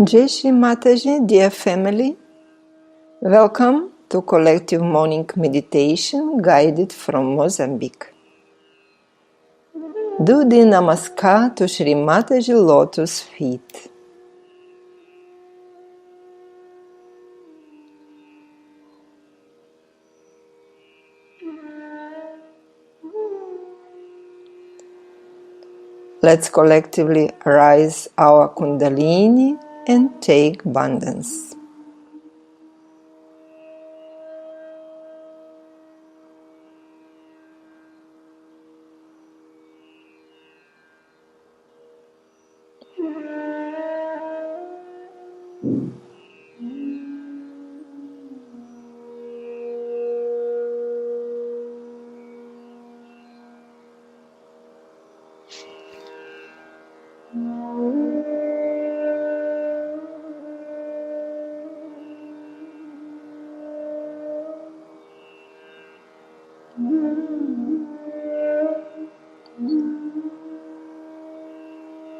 Jai Shri Mataji, dear family, welcome to Collective Morning Meditation guided from Mozambique. Do the Namaskar to Shri Mataji Lotus feet. Let's collectively rise our Kundalini and take abundance.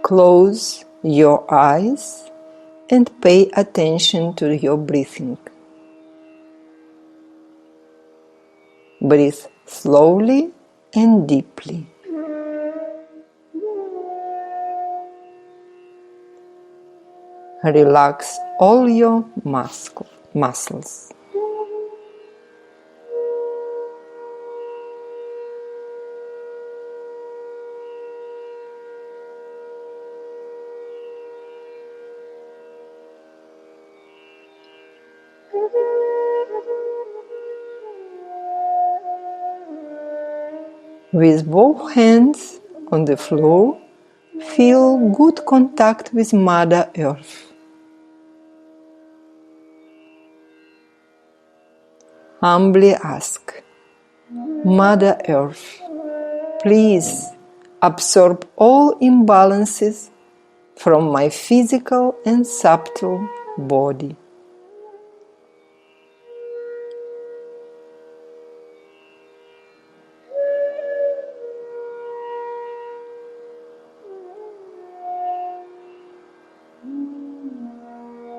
Close your eyes and pay attention to your breathing. Breathe slowly and deeply. Relax all your muscles. With both hands on the floor, feel good contact with Mother Earth. Humbly ask, Mother Earth, please absorb all imbalances from my physical and subtle body.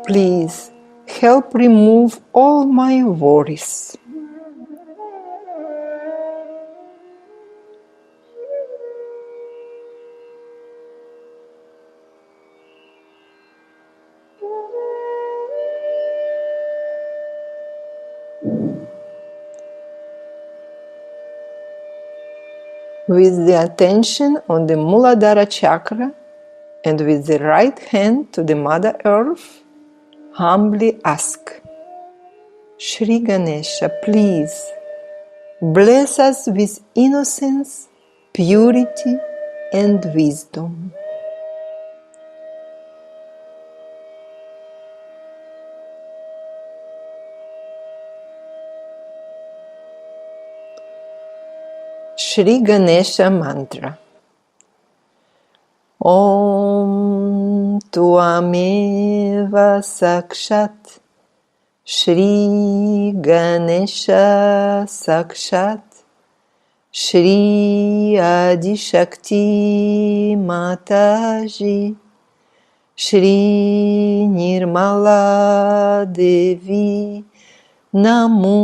Please help remove all my worries. With the attention on the Muladhara chakra and with the right hand to the Mother Earth, humbly ask, Shri Ganesha, please bless us with innocence, purity, and wisdom. Shri Ganesha Mantra. Om Tvameva Sakshat Shri Ganesha Sakshat Shri Adi Shakti Mataji Shri Nirmala Devi Namo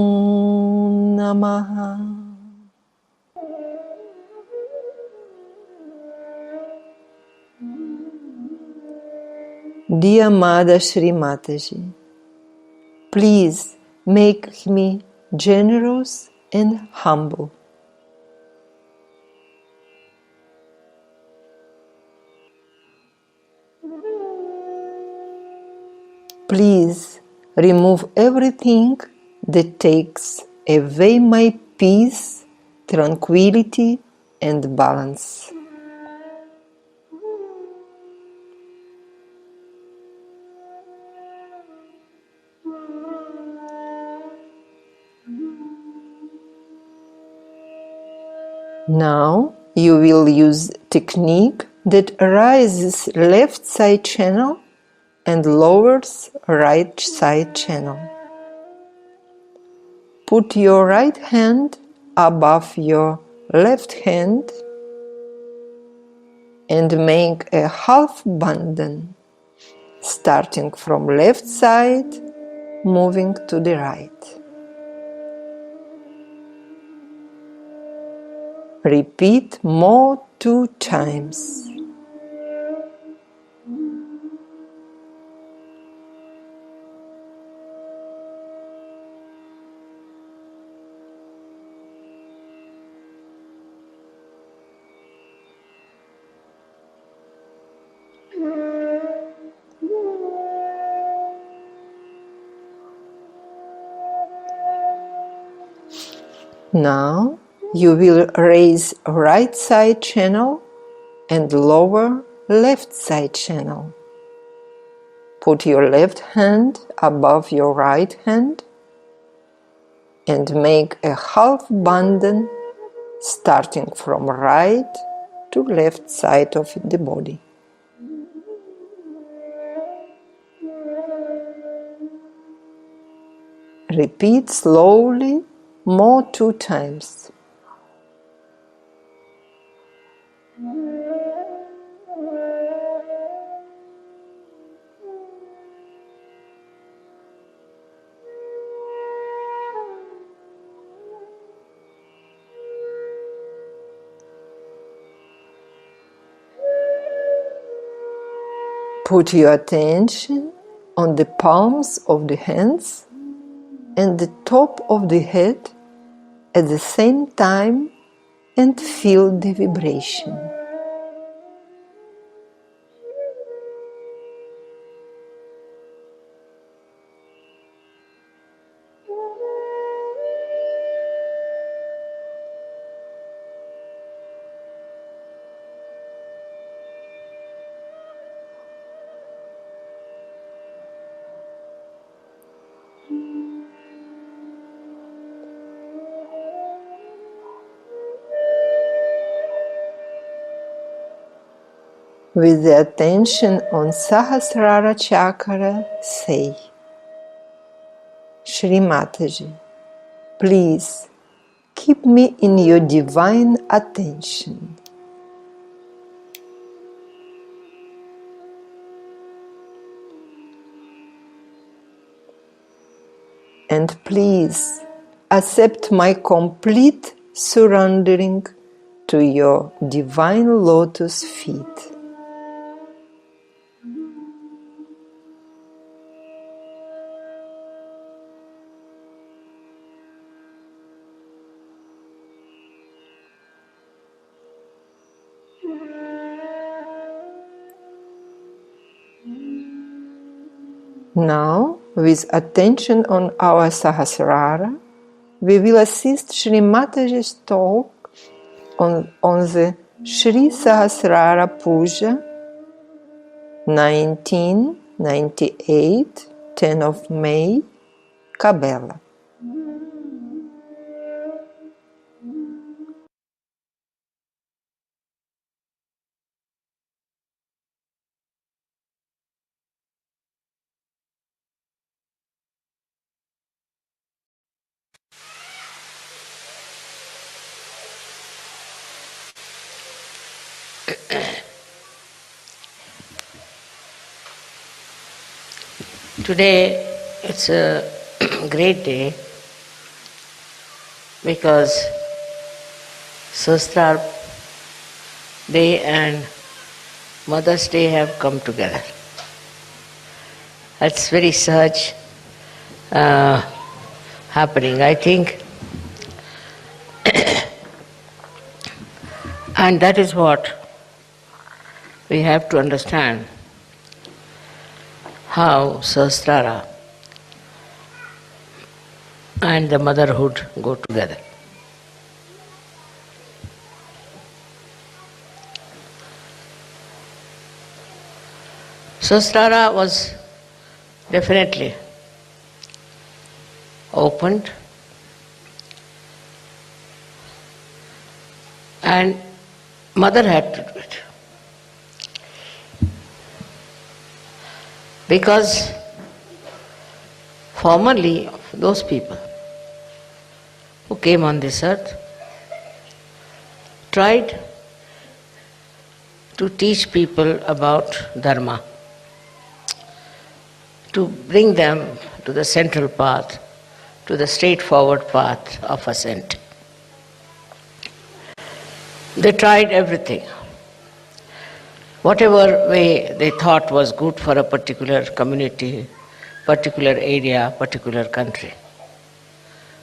Namaha. Dear Mother Shri Mataji, please make me generous and humble. Please remove everything that takes away my peace, tranquility, and balance. Now you will use technique that raises left side channel and lowers right side channel. Put your right hand above your left hand and make a half bandhan, starting from left side, moving to the right. Repeat more 2 times. Now you will raise right side channel and lower left side channel. Put your left hand above your right hand and make a half bandhan starting from right to left side of the body. Repeat slowly, more 2 times. Put your attention on the palms of the hands and the top of the head at the same time and feel the vibration. With the attention on Sahasrara chakra, say, Shri Mataji, please keep me in your divine attention. And please accept my complete surrendering to your divine lotus feet. Now, with attention on our Sahasrara, we will assist Shri Mataji's talk on the Shri Sahasrara Puja 1998, 10 of May, Kabela. Today it's a great day because Sahasrara Day and Mother's Day have come together. That's very such happening, I think. And that is what we have to understand, how Sahasrara and the motherhood go together. Sahasrara was definitely opened and mother had to do it. Because formerly those people who came on this earth tried to teach people about Dharma, to bring them to the central path, to the straightforward path of ascent. They tried everything. Whatever way they thought was good for a particular community, particular area, particular country.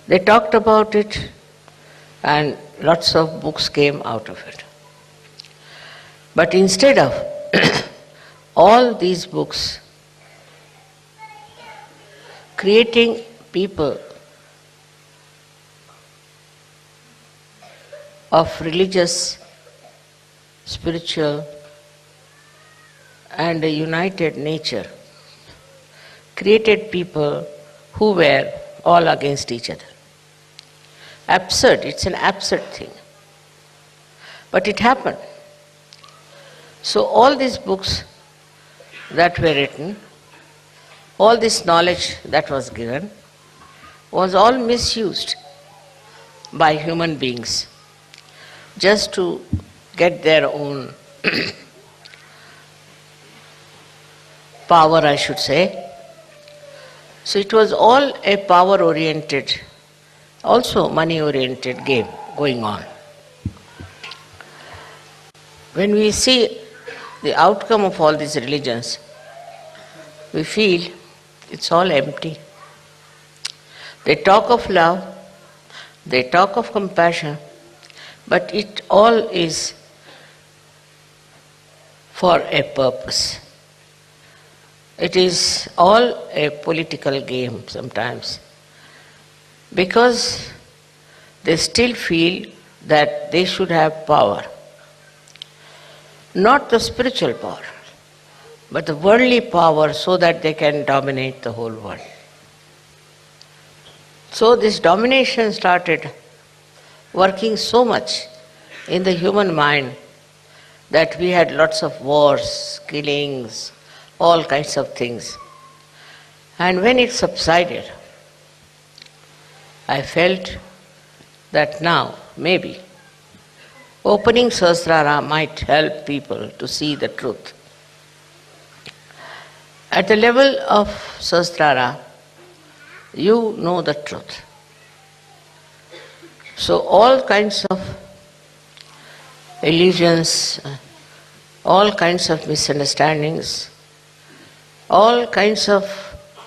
They talked about it and lots of books came out of it. But instead of all these books creating people of religious, spiritual, and a united nature, created people who were all against each other. Absurd, it's an absurd thing. But it happened. So all these books that were written, all this knowledge that was given, was all misused by human beings just to get their own power, I should say. So it was all a power-oriented, also money-oriented game going on. When we see the outcome of all these religions, we feel it's all empty. They talk of love, they talk of compassion, but it all is for a purpose. It is all a political game sometimes, because they still feel that they should have power. Not the spiritual power, but the worldly power, so that they can dominate the whole world. So this domination started working so much in the human mind that we had lots of wars, killings, all kinds of things. And when it subsided, I felt that now, maybe, opening Sahasrara might help people to see the truth. At the level of Sahasrara, you know the truth. So all kinds of illusions, all kinds of misunderstandings, all kinds of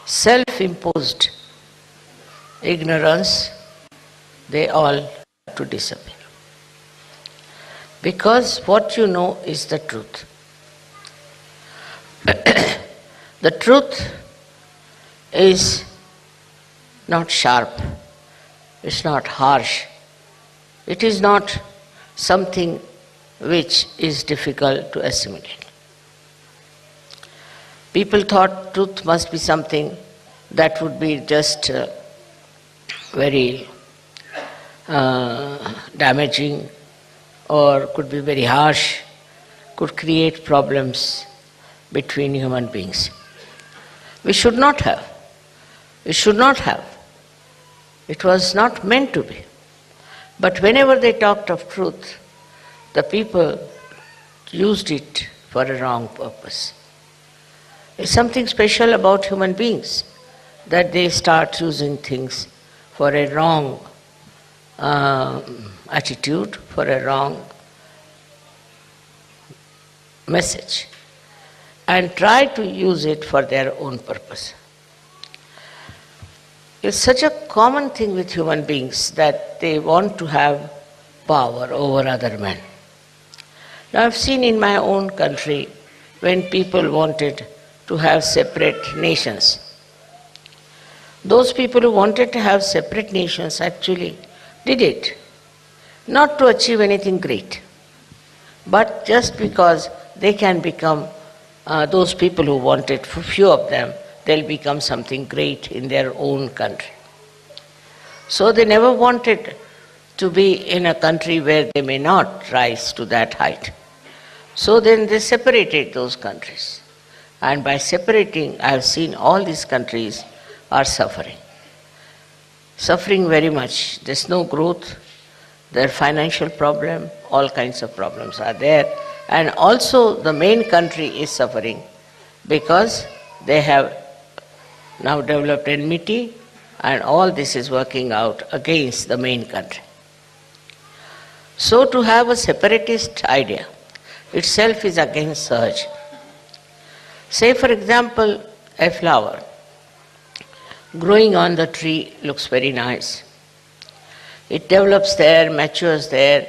self-imposed ignorance, they all have to disappear. Because what you know is the truth. The truth is not sharp, it's not harsh, it is not something which is difficult to assimilate. People thought truth must be something that would be just very damaging, or could be very harsh, could create problems between human beings. We should not have. We should not have. It was not meant to be. But whenever they talked of truth, the people used it for a wrong purpose. It's something special about human beings, that they start using things for a wrong attitude, for a wrong message, and try to use it for their own purpose. It's such a common thing with human beings that they want to have power over other men. Now I've seen in my own country when people wanted to have separate nations. Those people who wanted to have separate nations actually did it, not to achieve anything great, but just because they can become, those people who wanted, for few of them, they'll become something great in their own country. So they never wanted to be in a country where they may not rise to that height. So then they separated those countries. And by separating, I have seen all these countries are suffering. Suffering very much. There's no growth, their financial problem, all kinds of problems are there. And also the main country is suffering because they have now developed enmity, and all this is working out against the main country. So to have a separatist idea itself is against Sahaj. Say for example, a flower growing on the tree looks very nice. It develops there, matures there,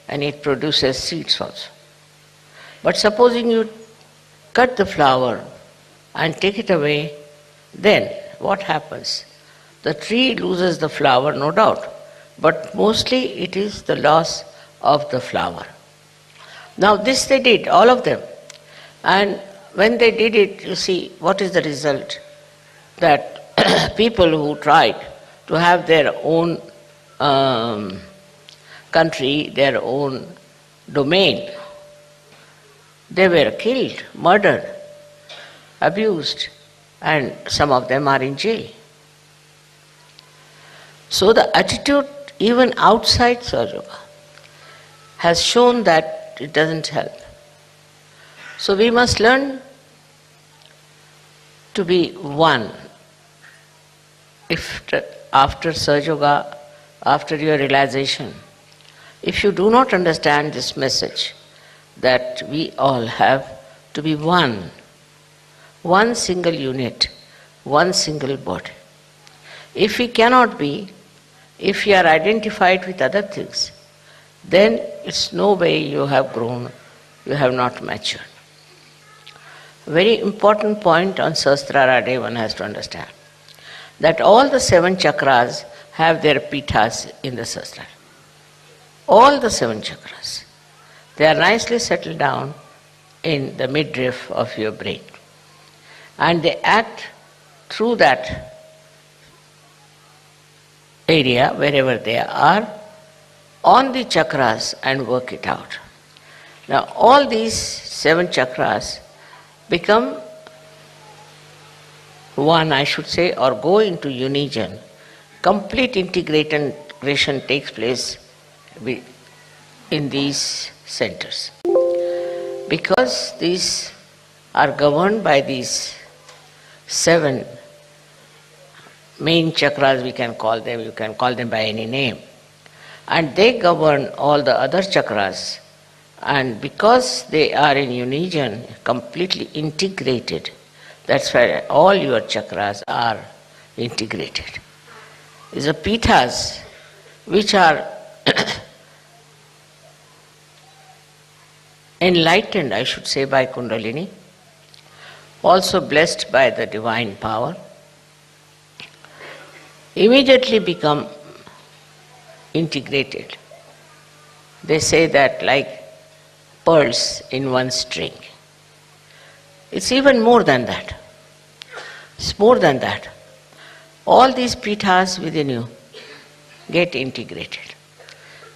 and it produces seeds also. But supposing you cut the flower and take it away, then what happens? The tree loses the flower, no doubt, but mostly it is the loss of the flower. Now this they did, all of them. And when they did it, you see, what is the result? that people who tried to have their own country, their own domain, they were killed, murdered, abused, and some of them are in jail. So the attitude even outside Sahaja Yoga has shown that it doesn't help. So we must learn to be one. If after Sahaja Yoga, after your realization, if you do not understand this message that we all have to be one single unit, one single body. If we cannot be, if we are identified with other things, then it's no way you have grown, you have not matured. Very important point on Sahasrara Day one has to understand, that all the 7 chakras have their pithas in the Sahasrara. All the 7 chakras. They are nicely settled down in the midriff of your brain. And they act through that area, wherever they are, on the chakras and work it out. Now all these 7 chakras become one, I should say, or go into unison. Complete integration takes place in these centers. Because these are governed by these 7 main chakras, we can call them, you can call them by any name. And they govern all the other chakras. And because they are in unison, completely integrated, that's why all your chakras are integrated. It's the pithas which are enlightened, I should say, by Kundalini, also blessed by the divine power, immediately become integrated. They say that like pearls in one string. It's even more than that. It's more than that. All these pithas within you get integrated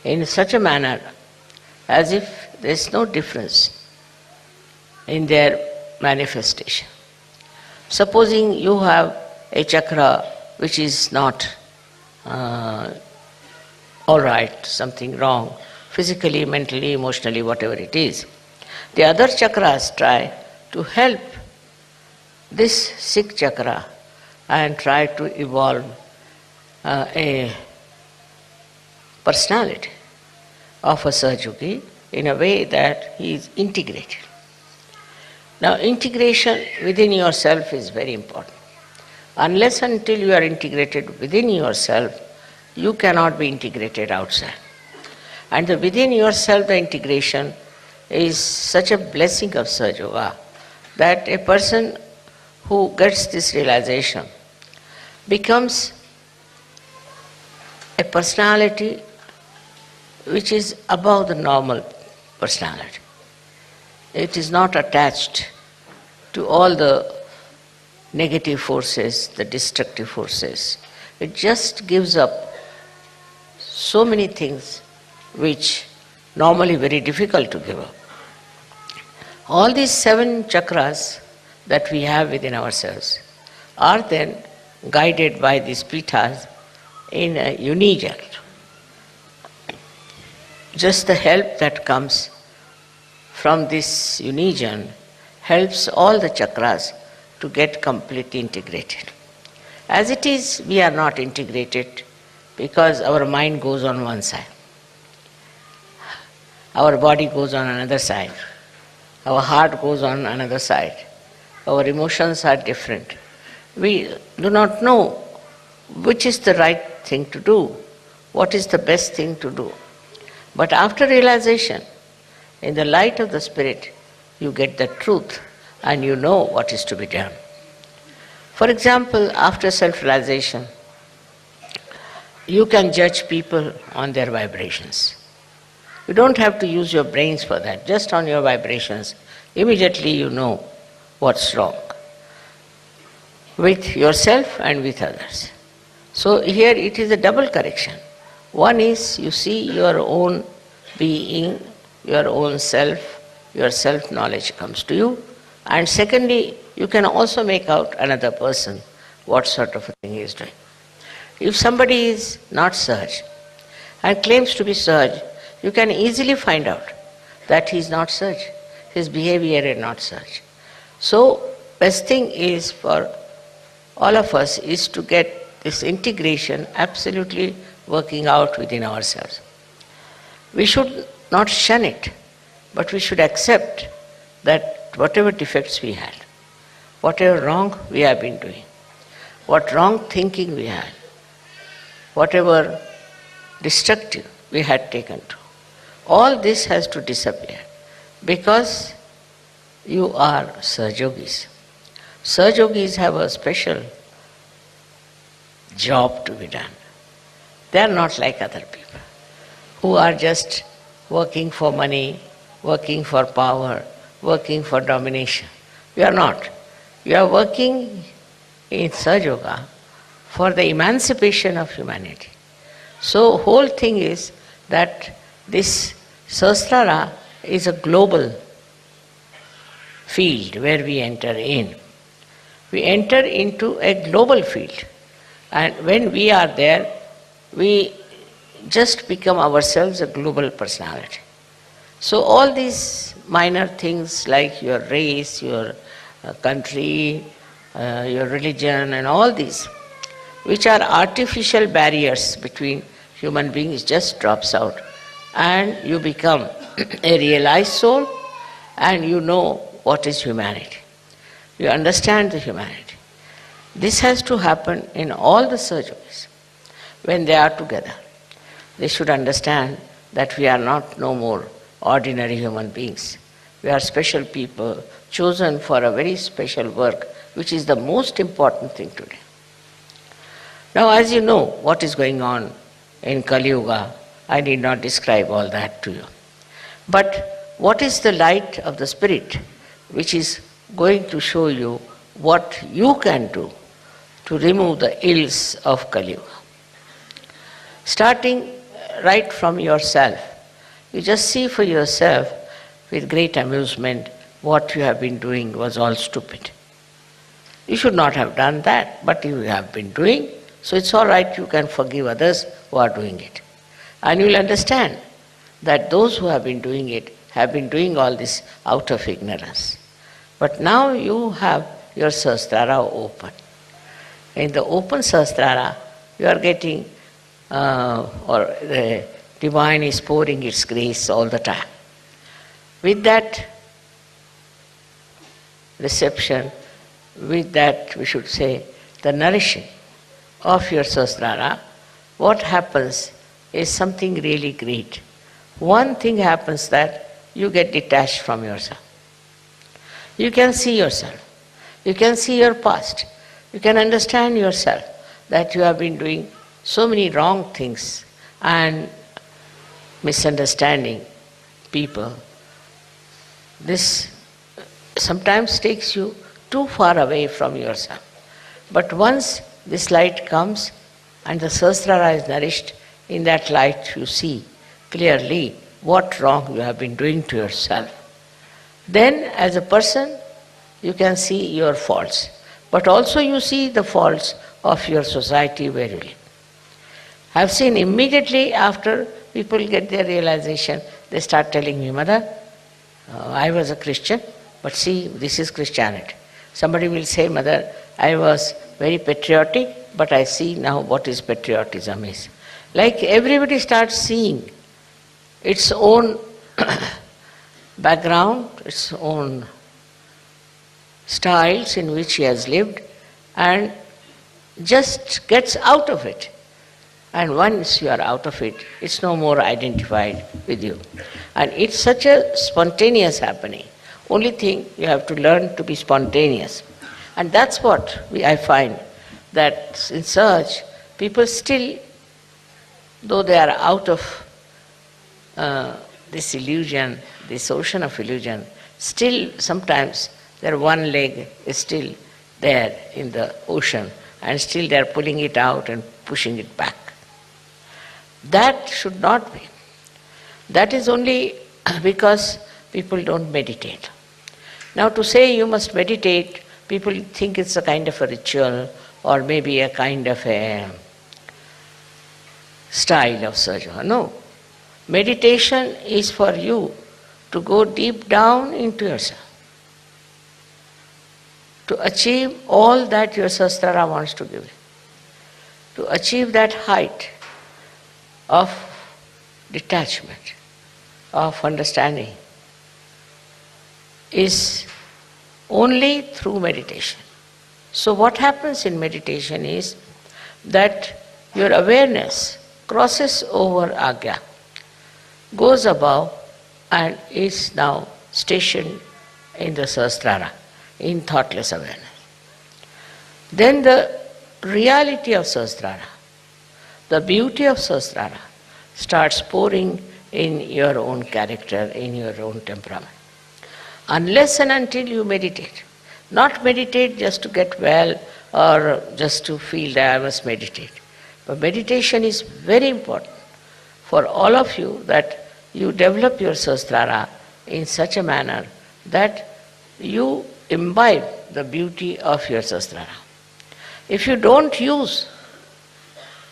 in such a manner as if there is no difference in their manifestation. Supposing you have a chakra which is not all right, something wrong, physically, mentally, emotionally, whatever it is, the other chakras try to help this sick chakra and try to evolve a personality of a Sahaja Yogi in a way that he is integrated. Now, integration within yourself is very important. Unless until you are integrated within yourself, you cannot be integrated outside. And within yourself, the integration is such a blessing of Sahaja Yoga that a person who gets this realization becomes a personality which is above the normal personality. It is not attached to all the negative forces, the destructive forces. It just gives up so many things which normally very difficult to give up. All these 7 chakras that we have within ourselves are then guided by these pithas in a unison. Just the help that comes from this unison helps all the chakras to get completely integrated. As it is, we are not integrated because our mind goes on one side, our body goes on another side, our heart goes on another side, our emotions are different. We do not know which is the right thing to do, what is the best thing to do. But after realization, in the light of the Spirit, you get the truth and you know what is to be done. For example, after self-realization, you can judge people on their vibrations. You don't have to use your brains for that. Just on your vibrations, immediately you know what's wrong. with yourself and with others. So here it is a double correction. One is you see your own being, your own self, your self-knowledge comes to you. And secondly, you can also make out another person, what sort of a thing he is doing. If somebody is not Sahaj and claims to be Sahaj, you can easily find out that he is not Sahaj. His behavior is not Sahaj. So, best thing is for all of us is to get this integration absolutely working out within ourselves. We should not shun it, but we should accept that whatever defects we had, whatever wrong we have been doing, what wrong thinking we had, whatever destructive we had taken to, all this has to disappear because you are Sahajogis. Sahajogis have a special job to be done. They are not like other people who are just working for money, working for power, working for domination. You are not. You are working in Sahaja for the emancipation of humanity. So whole thing is that this Sahasrara is a global field where we enter in. We enter into a global field. And when we are there, we just become ourselves a global personality. So all these minor things like your race, your country, your religion and all these, which are artificial barriers between human beings, just drops out. And you become a realized soul and you know what is humanity. You understand the humanity. This has to happen in all the surgeries when they are together. They should understand that we are not no more ordinary human beings. We are special people chosen for a very special work, which is the most important thing today. Now, as you know what is going on in Kali Yuga, I need not describe all that to you. But what is the light of the Spirit which is going to show you what you can do to remove the ills of Kali Yuga? Starting right from yourself, you just see for yourself with great amusement what you have been doing was all stupid. You should not have done that, but you have been doing, so it's all right, you can forgive others who are doing it. And you will understand that those who have been doing it have been doing all this out of ignorance. But now you have your Sahasrara open. In the open Sahasrara, you are getting, or the divine is pouring its grace all the time. With that reception, with that, we should say, the nourishing of your Sahasrara, what happens is something really great. One thing happens that you get detached from yourself. You can see yourself. You can see your past. You can understand yourself that you have been doing so many wrong things and misunderstanding people. This sometimes takes you too far away from yourself. But once this light comes and the Sahasrara is nourished, in that light you see clearly what wrong you have been doing to yourself. Then as a person you can see your faults, but also you see the faults of your society where you live. I have seen immediately after people get their realization, they start telling me, Mother, I was a Christian, but see, this is Christianity. Somebody will say, Mother, I was very patriotic, but I see now what is patriotism is. Like everybody starts seeing its own background, its own styles in which he has lived, and just gets out of it. And once you are out of it, it's no more identified with you. And it's such a spontaneous happening. Only thing, you have to learn to be spontaneous. And that's what I find, that in search, people still, though they are out of this illusion, this ocean of illusion, still sometimes their one leg is still there in the ocean, and still they are pulling it out and pushing it back. That should not be. That is only because people don't meditate. Now to say you must meditate, people think it's a kind of a ritual or maybe a kind of a style of sadhana. No. Meditation is for you to go deep down into yourself, to achieve all that your sahasrara wants to give you, to achieve that height of detachment, of understanding, is only through meditation. So what happens in meditation is that your awareness crosses over agya, goes above and is now stationed in the sahasrara, in thoughtless awareness. Then the reality of sahasrara, the beauty of sahasrara starts pouring in your own character, in your own temperament. Unless and until you meditate, not meditate just to get well or just to feel that I must meditate. But meditation is very important for all of you, that you develop your sahasrara in such a manner that you imbibe the beauty of your sahasrara. If you don't use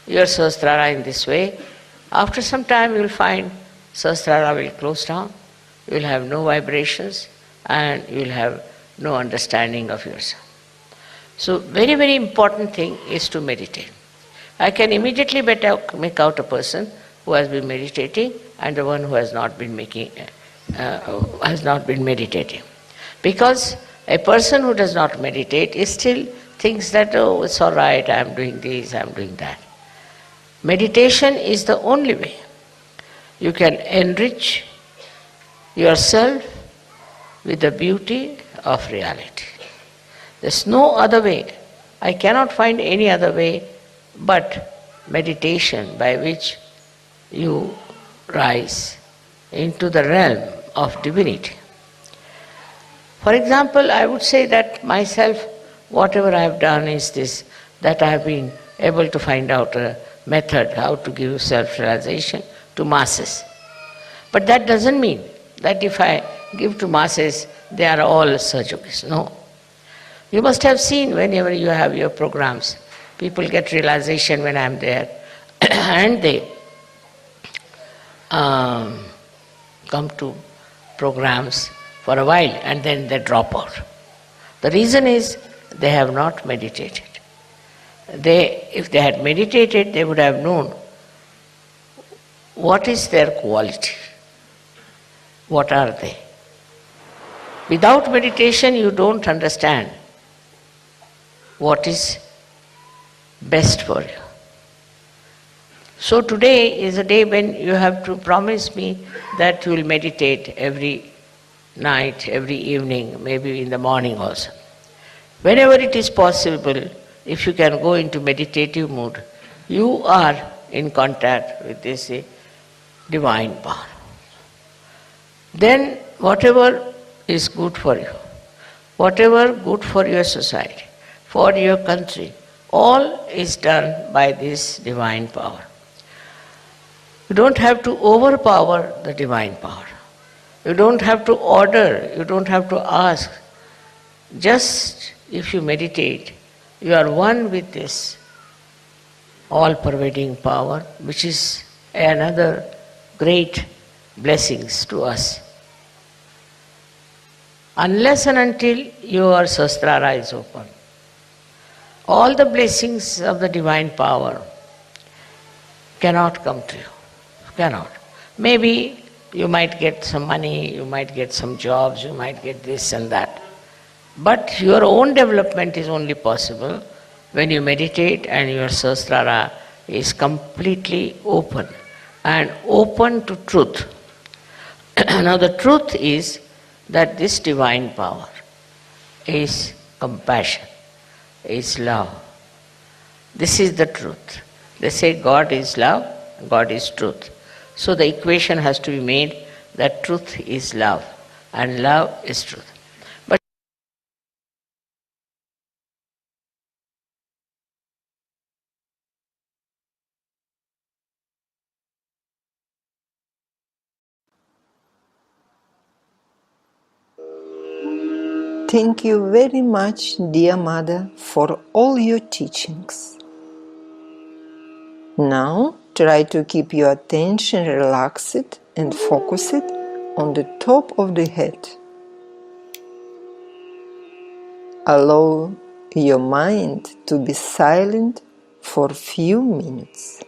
your sahasrara in this way, after some time you will find sahasrara will close down, you will have no vibrations and you will have no understanding of yourself. So very, very important thing is to meditate. I can immediately make out a person who has been meditating and the one who has not been meditating. Because a person who does not meditate is still thinks that, oh, it's all right, I am doing this, I am doing that. Meditation is the only way you can enrich yourself with the beauty of reality. There's no other way. I cannot find any other way but meditation, by which you rise into the realm of divinity. For example, I would say that myself, whatever I have done is this, that I have been able to find out a method how to give self-realization to masses. But that doesn't mean that if I give to masses, they are all sadhus. No. You must have seen whenever you have your programs, people get realization when I am there and they come to programs for a while and then they drop out. The reason is they have not meditated. If they had meditated, they would have known what is their quality, what are they. Without meditation, you don't understand what is best for you. So today is a day when you have to promise me that you will meditate every night, every evening, maybe in the morning also. Whenever it is possible, if you can go into meditative mood, you are in contact with this divine power. Then whatever is good for you, whatever good for your society, for your country, all is done by this divine power. You don't have to overpower the divine power. You don't have to order, you don't have to ask. Just if you meditate, you are one with this all-pervading power, which is another great blessings to us. Unless and until your sahasrara is open, all the blessings of the divine power cannot come to you. Cannot. Maybe you might get some money, you might get some jobs, you might get this and that. But your own development is only possible when you meditate and your sahasrara is completely open and open to truth. Now the truth is that this divine power is compassion, is love. This is the truth. They say God is love, God is truth. So the equation has to be made that truth is love and love is truth. Thank you very much, dear Mother, for all your teachings. Now try to keep your attention relaxed and focused on the top of the head. Allow your mind to be silent for a few minutes.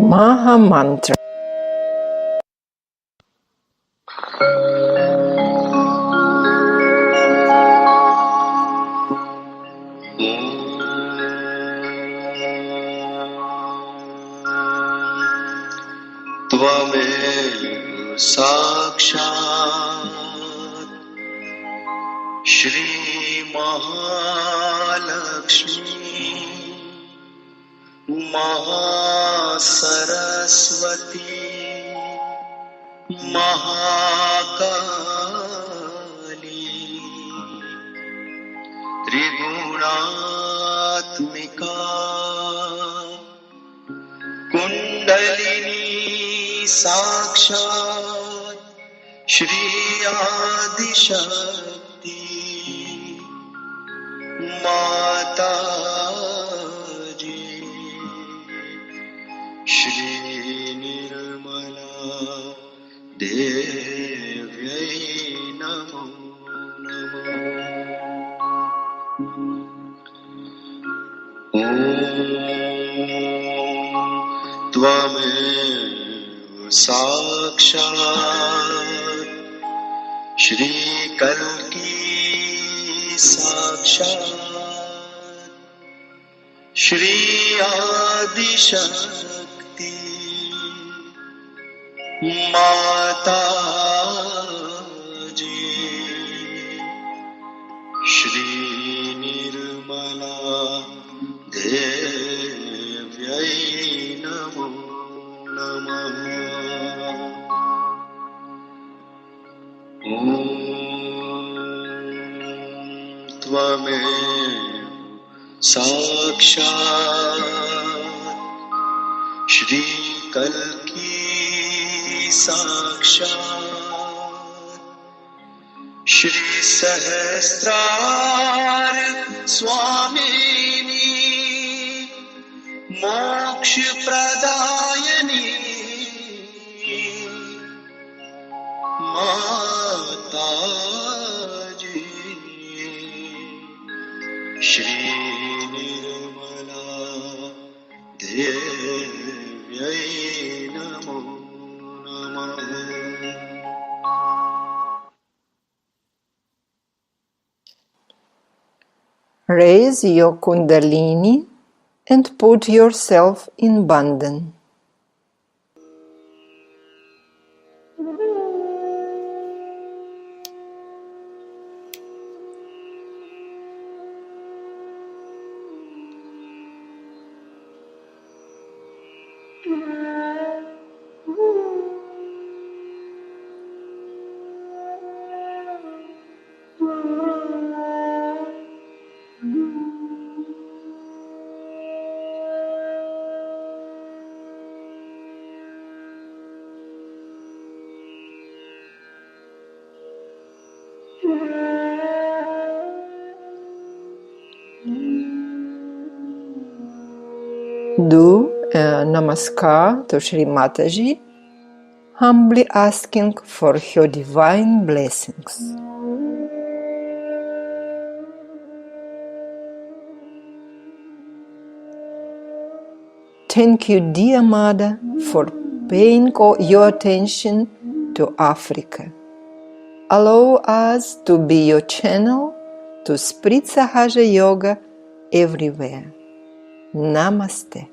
Maha Mantra. त्वमेव साक्षात् श्री महालक्ष्मी महासरस्वती महाकाली त्रिगुणात्मिका कुंडलिनी साक्षात् श्री आदिशक्ति माता जी श्री निर्मला देव्यै नमो नमः। त्वमेव साक्षात् श्री कल्की साक्षात् श्री आदिशक्ति माता जी श्री ॐ त्वमेव साक्षात् श्रीकल्की साक्षात् श्रीसहस्रार स्वामिनी मोक्षप्रदायिनी माताजी श्रीनिर्मला देव्यै नमो नमः। Raise your Kundalini and put yourself in Bandhan. Do a namaskar to Shri Mataji, humbly asking for her divine blessings. Thank you, dear Mother, for paying your attention to Africa. Allow us to be your channel to spread Sahaja Yoga everywhere. Namaste.